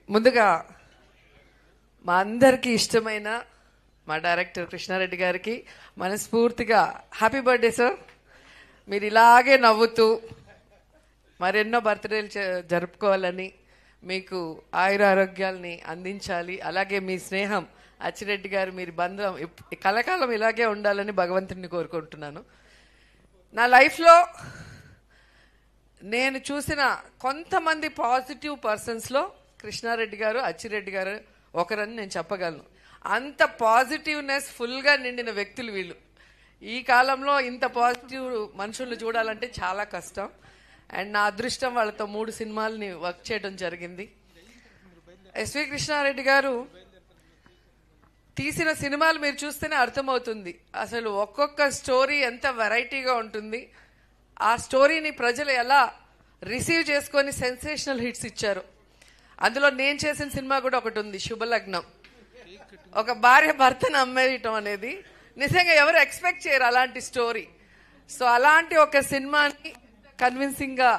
ముందుగా మా అందరికీ ఇష్టమైన మా డైరెక్టర్ కృష్ణారెడ్డి గారికి మనస్ఫూర్తిగా హ్యాపీ బర్త్డే సార్. మీరు ఇలాగే నవ్వుతూ మరెన్నో బర్త్డేలు జరుపుకోవాలని, మీకు ఆయుర ఆరోగ్యాలని అందించాలి. అలాగే మీ స్నేహం అచ్చిరెడ్డి గారు, మీరు బంధం కలకాలం ఇలాగే ఉండాలని భగవంతుడిని కోరుకుంటున్నాను. నా లైఫ్లో నేను చూసిన కొంతమంది పాజిటివ్ పర్సన్స్లో కృష్ణారెడ్డి గారు, అచ్చిరెడ్డి గారు ఒకరని నేను చెప్పగలను. అంత పాజిటివ్నెస్ ఫుల్గా నిండిన వ్యక్తులు వీళ్ళు. ఈ కాలంలో ఇంత పాజిటివ్ మనుషులను చూడాలంటే చాలా కష్టం. అండ్ నా అదృష్టం వాళ్ళతో 3 సినిమాలని వర్క్ చేయడం జరిగింది. ఎస్వి కృష్ణారెడ్డి గారు తీసిన సినిమాలు మీరు చూస్తేనే అర్థమవుతుంది అసలు ఒక్కొక్క స్టోరీ ఎంత వెరైటీగా ఉంటుంది. ఆ స్టోరీని ప్రజలు ఎలా రిసీవ్ చేసుకొని సెన్సేషనల్ హిట్స్ ఇచ్చారు. అందులో నేను చేసిన సినిమా కూడా ఒకటి ఉంది, శుభలగ్నం. ఒక భార్య భర్తను అమ్మేయటం అనేది నిజంగా ఎవరు ఎక్స్పెక్ట్ చేయరు అలాంటి స్టోరీ. సో అలాంటి ఒక సినిమాని కన్విన్సింగ్గా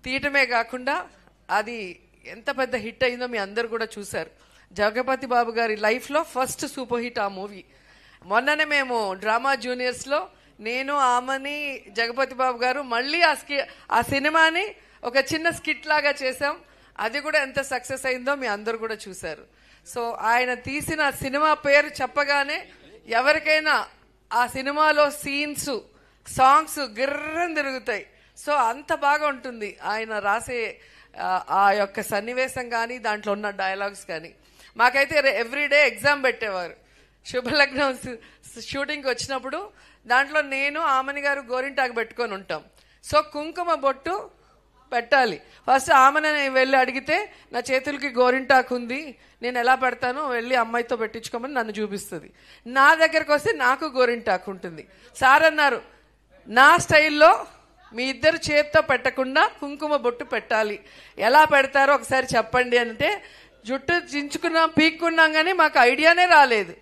తీయటమే కాకుండా అది ఎంత పెద్ద హిట్ అయిందో మీ అందరు కూడా చూశారు. జగపతి బాబు గారి లైఫ్లో ఫస్ట్ సూపర్ హిట్ ఆ మూవీ. మొన్ననే మేము డ్రామా జూనియర్స్లో నేను, ఆమని, జగపతి బాబు గారు మళ్ళీ ఆ సినిమాని ఒక చిన్న స్కిట్ లాగా చేసాం. అది కూడా ఎంత సక్సెస్ అయిందో మీ అందరు కూడా చూశారు. సో ఆయన తీసిన సినిమా పేరు చెప్పగానే ఎవరికైనా ఆ సినిమాలో సీన్స్, సాంగ్స్ గిర్రం తిరుగుతాయి. సో అంత బాగా ఉంటుంది ఆయన రాసే ఆ యొక్క సన్నివేశం కానీ, దాంట్లో ఉన్న డైలాగ్స్ కానీ. మాకైతే ఎవ్రీడే ఎగ్జామ్ పెట్టేవారు. శుభలగ్నం షూటింగ్కి వచ్చినప్పుడు దాంట్లో నేను, ఆమని గారు గోరింటాకు పెట్టుకొని ఉంటాం. సో కుంకుమ బొట్టు పెట్టాలి. ఫస్ట్ ఆమెను వెళ్ళి అడిగితే నా చేతులకి గోరింటాకు ఉంది, నేను ఎలా పెడతానో వెళ్ళి అమ్మాయితో పెట్టించుకోమని నన్ను చూపిస్తుంది. నా దగ్గరకు వస్తే నాకు గోరింటాకు ఉంటుంది. సార్ అన్నారు, నా స్టైల్లో మీ ఇద్దరు చేతితో పెట్టకుండా కుంకుమ బొట్టు పెట్టాలి, ఎలా పెడతారో ఒకసారి చెప్పండి అంటే జుట్టు చించుకున్నాం, పీక్కున్నాం, కానీ మాకు ఐడియానే రాలేదు.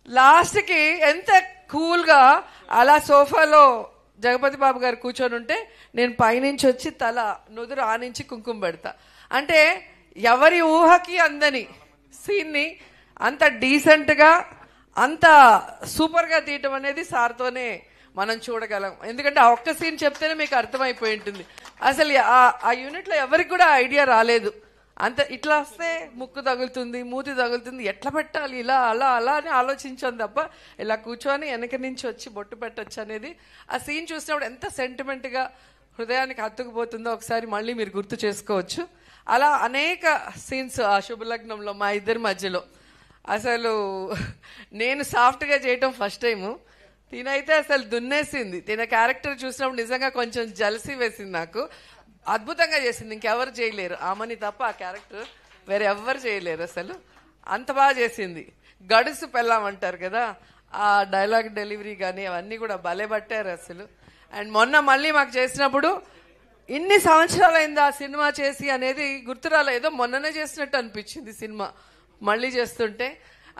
లాస్ట్కి ఎంత కూల్గా అలా సోఫాలో జగపతి బాబు గారు కూర్చొని ఉంటే నేను పైనుంచి వచ్చి తల నుదురు ఆనించి కుంకుమ పెడతా. అంటే ఎవరి ఊహకి అందని సీన్ని అంత డీసెంట్గా, అంత సూపర్గా తీయటం అనేది సార్తోనే మనం చూడగలం. ఎందుకంటే ఆ ఒక్క సీన్ చెప్తేనే మీకు అర్థమైపోయి ఉంటుంది. అసలు ఆ యూనిట్లో ఎవరికి కూడా ఐడియా రాలేదు. అంత ఇట్లా వస్తే ముక్కు తగులుతుంది, మూతి తగులుతుంది, ఎట్లా పెట్టాలి, ఇలా అలా అలా అని ఆలోచించాను తప్ప ఇలా కూర్చొని వెనక నుంచి వచ్చి బొట్టు పెట్టచ్చు అనేది ఆ సీన్ చూసినప్పుడు ఎంత సెంటిమెంట్గా హృదయానికి హత్తుకుపోతుందో ఒకసారి మళ్ళీ మీరు గుర్తు చేసుకోవచ్చు. అలా అనేక సీన్స్ ఆ శుభలగ్నంలో మా ఇద్దరి మధ్యలో. అసలు నేను సాఫ్ట్గా చేయటం ఫస్ట్ టైము, తినైతే అసలు దున్నేసింది. తిన క్యారెక్టర్ చూసినప్పుడు నిజంగా కొంచెం జలసి వేసింది నాకు. అద్భుతంగా చేసింది, ఇంకెవరు చేయలేరు, ఆమెని తప్ప ఆ క్యారెక్టర్ వేరే ఎవ్వరు చేయలేరు. అసలు అంత బాగా చేసింది. గడుసు పెళ్ళామంటారు కదా, ఆ డైలాగ్ డెలివరీ కానీ అవన్నీ కూడా భలే పట్టారు అసలు. అండ్ మొన్న మళ్ళీ మాకు చేసినప్పుడు ఇన్ని సంవత్సరాలైంది ఆ సినిమా చేసి అనేది గుర్తురాలేదో, మొన్ననే చేసినట్టు అనిపించింది సినిమా మళ్ళీ చేస్తుంటే.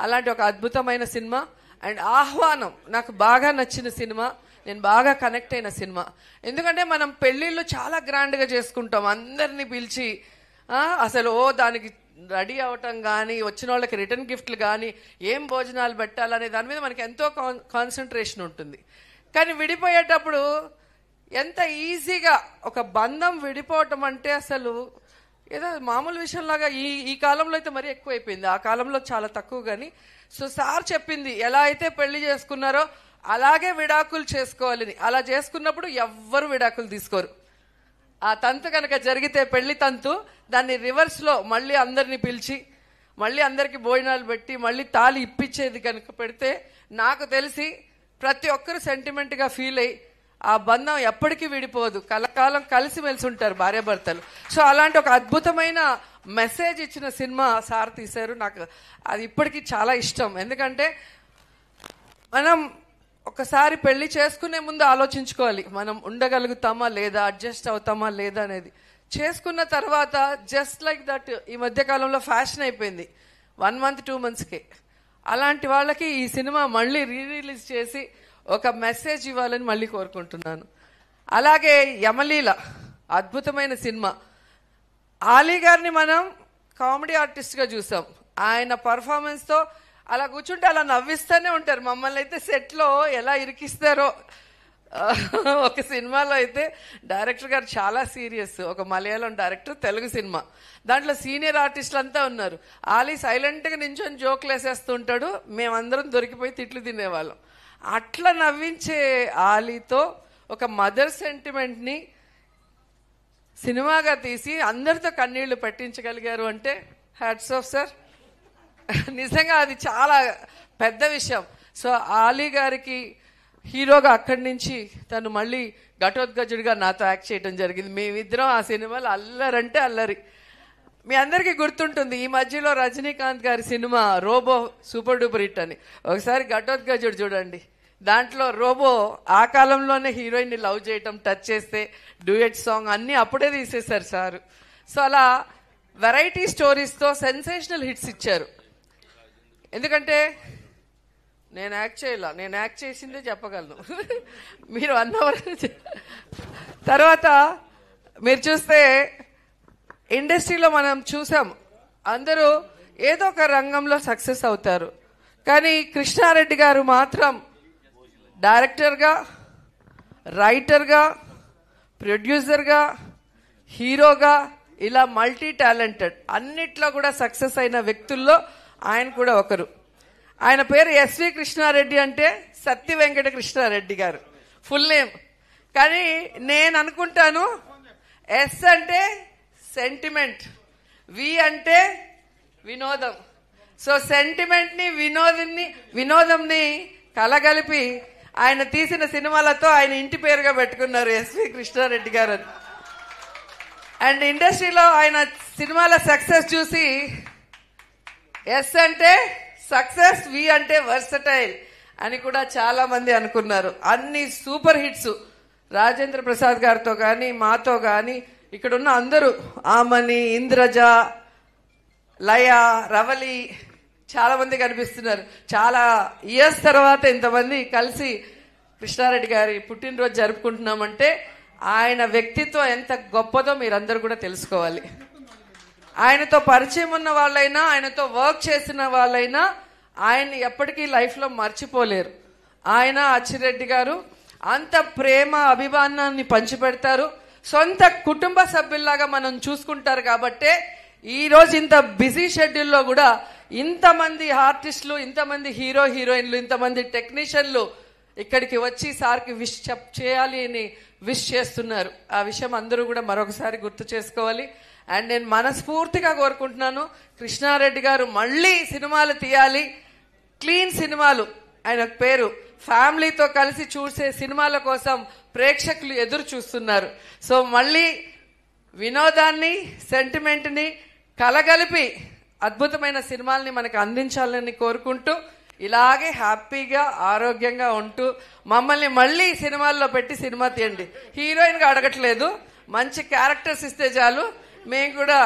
అలాంటి ఒక అద్భుతమైన సినిమా. అండ్ ఆహ్వానం నాకు బాగా నచ్చిన సినిమా, నేను బాగా కనెక్ట్ అయిన సినిమా. ఎందుకంటే మనం పెళ్ళిళ్ళు చాలా గ్రాండ్గా చేసుకుంటాం, అందరినీ పిలిచి అసలు దానికి రెడీ అవటం కానీ, వచ్చిన వాళ్ళకి రిటర్న్ గిఫ్ట్లు కానీ, ఏం భోజనాలు పెట్టాలనే దాని మీద మనకి ఎంతో కాన్సన్ట్రేషన్ ఉంటుంది. కానీ విడిపోయేటప్పుడు ఎంత ఈజీగా ఒక బంధం విడిపోవటం అంటే అసలు ఏదో మామూలు విషయంలాగా ఈ కాలంలో అయితే మరీ ఎక్కువైపోయింది, ఆ కాలంలో చాలా తక్కువ. కానీ సో సార్ చెప్పింది ఎలా అయితే పెళ్లి చేసుకున్నారో అలాగే విడాకులు చేసుకోవాలని. అలా చేసుకున్నప్పుడు ఎవ్వరు విడాకులు తీసుకోరు. ఆ తంతు కనుక జరిగితే పెళ్లి తంతు, దాన్ని రివర్స్లో మళ్ళీ అందరినీ పిలిచి మళ్ళీ అందరికి భోజనాలు పెట్టి మళ్ళీ తాళి ఇప్పించేది కనుక పెడితే నాకు తెలిసి ప్రతి ఒక్కరు సెంటిమెంట్గా ఫీల్ అయ్యి ఆ బంధం ఎప్పటికీ విడిపోదు, కలకాలం కలిసిమెలిసి ఉంటారు భార్యాభర్తలు. సో అలాంటి ఒక అద్భుతమైన మెసేజ్ ఇచ్చిన సినిమా సార్ తీశారు. నాకు అది ఇప్పటికీ చాలా ఇష్టం. ఎందుకంటే మనం ఒకసారి పెళ్లి చేసుకునే ముందు ఆలోచించుకోవాలి, మనం ఉండగలుగుతామా లేదా, అడ్జస్ట్ అవుతామా లేదా అనేది. చేసుకున్న తర్వాత జస్ట్ లైక్ దట్ ఈ మధ్యకాలంలో ఫ్యాషన్ అయిపోయింది 1 month 2 monthsకే. అలాంటి వాళ్ళకి ఈ సినిమా మళ్ళీ రిలీజ్ చేసి ఒక మెసేజ్ ఇవ్వాలని మళ్ళీ కోరుకుంటున్నాను. అలాగే యమలీల అద్భుతమైన సినిమా. ఆలీ గారిని మనం కామెడీ ఆర్టిస్ట్గా చూసాం. ఆయన పర్ఫార్మెన్స్తో అలా కూర్చుంటే అలా నవ్విస్తూనే ఉంటారు. మమ్మల్ని అయితే సెట్లో ఎలా ఇరికిస్తారో. ఒక సినిమాలో అయితే డైరెక్టర్ గారు చాలా సీరియస్, ఒక మలయాళం డైరెక్టర్, తెలుగు సినిమా. దాంట్లో సీనియర్ ఆర్టిస్టులు అంతా ఉన్నారు. ఆలీ సైలెంట్గా నించొని జోకులు వేసేస్తూ ఉంటాడు, మేమందరం దొరికిపోయి తిట్లు తినేవాళ్ళం. అట్లా నవ్వించే ఆలీతో ఒక మదర్ సెంటిమెంట్ని సినిమాగా తీసి అందరితో కన్నీళ్లు పెట్టించగలిగారు అంటే హ్యాట్స్ ఆఫ్ సార్. నిజంగా అది చాలా పెద్ద విషయం. సో ఆలీ గారికి హీరోగా అక్కడి నుంచి తను మళ్ళీ ఘటోత్కచుడిగా నాతో యాక్ట్ చేయడం జరిగింది. మేమిద్దరం ఆ సినిమాలో అల్లరంటే అల్లరి. మీ అందరికీ గుర్తుంటుంది, ఈ మధ్యలో రజనీకాంత్ గారి cinema Robo super duper hit అని. ఒకసారి ఘటోత్కచుడు చూడండి, దాంట్లో రోబో ఆ కాలంలోనే హీరోయిన్ని లవ్ చేయటం, టచ్ చేస్తే డ్యూయట్ సాంగ్ అన్నీ అప్పుడే తీసేశారు సార్. సో అలా వెరైటీ స్టోరీస్తో సెన్సేషనల్ హిట్స్ ఇచ్చారు. ఎందుకంటే నేను యాక్ట్ చేయాల, నేను యాక్ట్ చేసిందే చెప్పగలను. మీరు 1 అవర్ తర్వాత మీరు చూస్తే ఇండస్ట్రీలో మనం చూసాం, అందరూ ఏదో ఒక రంగంలో సక్సెస్ అవుతారు. కానీ కృష్ణారెడ్డి గారు మాత్రం డైరెక్టర్గా, రైటర్గా, ప్రొడ్యూసర్గా, హీరోగా ఇలా మల్టీ టాలెంటెడ్ అన్నిట్లో కూడా సక్సెస్ అయిన వ్యక్తుల్లో ఆయన కూడా ఒకరు. ఆయన పేరు ఎస్వి కృష్ణారెడ్డి, అంటే సత్య వెంకట కృష్ణారెడ్డి గారు ఫుల్ నేమ్. కానీ నేను అనుకుంటాను ఎస్ అంటే సెంటిమెంట్, వి అంటే వినోదం. సో సెంటిమెంట్ని వినోదంని కలగలిపి ఆయన తీసిన సినిమాలతో ఆయన ఇంటి పేరుగా పెట్టుకున్నారు ఎస్వి కృష్ణారెడ్డి గారు. అండ్ ఇండస్ట్రీలో ఆయన సినిమాల సక్సెస్ చూసి ఎస్ అంటే సక్సెస్, వి అంటే వర్సటైల్ అని కూడా చాలా మంది అనుకున్నారు. అన్ని సూపర్ హిట్స్ రాజేంద్ర ప్రసాద్ గారితో కానీ, మాతో కానీ, ఇక్కడున్న అందరూ, ఆమని, ఇంద్రజ, లయ, రవలి, చాలా మంది కనిపిస్తున్నారు. చాలా ఇయర్స్ తర్వాత ఇంతమంది కలిసి కృష్ణారెడ్డి గారి పుట్టినరోజు జరుపుకుంటున్నామంటే ఆయన వ్యక్తిత్వం ఎంత గొప్పదో మీరందరూ కూడా తెలుసుకోవాలి. ఆయనతో పరిచయం ఉన్న వాళ్ళైనా, ఆయనతో వర్క్ చేసిన వాళ్ళైనా ఆయన్ని ఎప్పటికీ లైఫ్లో మర్చిపోలేరు. ఆయన అచ్చిరెడ్డి గారు అంత ప్రేమ అభిమానాన్ని పంచిపెడతారు. సొంత కుటుంబ సభ్యుల్లాగా మనం చూసుకుంటారు. కాబట్టే ఈరోజు ఇంత బిజీ షెడ్యూల్లో కూడా ఇంతమంది ఆర్టిస్టులు, ఇంతమంది హీరో హీరోయిన్లు, ఇంతమంది టెక్నీషియన్లు ఇక్కడికి వచ్చి సార్కి విష్ చేయాలి అని విష్ చేస్తున్నారు. ఆ విషయం అందరూ కూడా మరొకసారి గుర్తు చేసుకోవాలి. అండ్ నేను మనస్ఫూర్తిగా కోరుకుంటున్నాను, కృష్ణారెడ్డి గారు మళ్ళీ సినిమాలు తీయాలి, క్లీన్ సినిమాలు. ఆయన పేరు ఫ్యామిలీతో కలిసి చూసే సినిమాల కోసం ప్రేక్షకులు ఎదురు చూస్తున్నారు. సో మళ్ళీ వినోదాన్ని, సెంటిమెంట్ని కలగలిపి అద్భుతమైన సినిమాల్ని మనకు అందించాలని కోరుకుంటూ, ఇలాగే హ్యాపీగా ఆరోగ్యంగా ఉంటూ మమ్మల్ని మళ్ళీ సినిమాల్లో పెట్టి సినిమా తీయండి. హీరోయిన్గా అడగట్లేదు, మంచి క్యారెక్టర్స్ ఇస్తే చాలు. మేము కూడా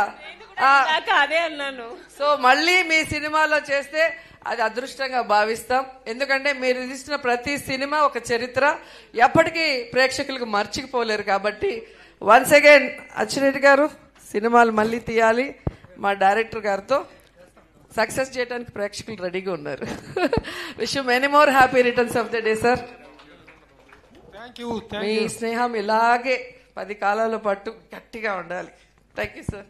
అదే అన్నాను. సో మళ్ళీ మీ సినిమాలో చేస్తే అది అదృష్టంగా భావిస్తాం. ఎందుకంటే మీరు తీసిన ప్రతి సినిమా ఒక చరిత్ర, ఎప్పటికీ ప్రేక్షకులకు మర్చిపోలేరు. కాబట్టి వన్స్ అగైన్ అచ్చిరెడ్డి గారు సినిమాలు మళ్ళీ తీయాలి, మా డైరెక్టర్ గారితో సక్సెస్ చేయడానికి ప్రేక్షకులు రెడీగా ఉన్నారు. Wish you many more happy returns of the day sir. మీ స్నేహం ఇలాగే 10 కాలాల పాటు గట్టిగా ఉండాలి. Thank you sir.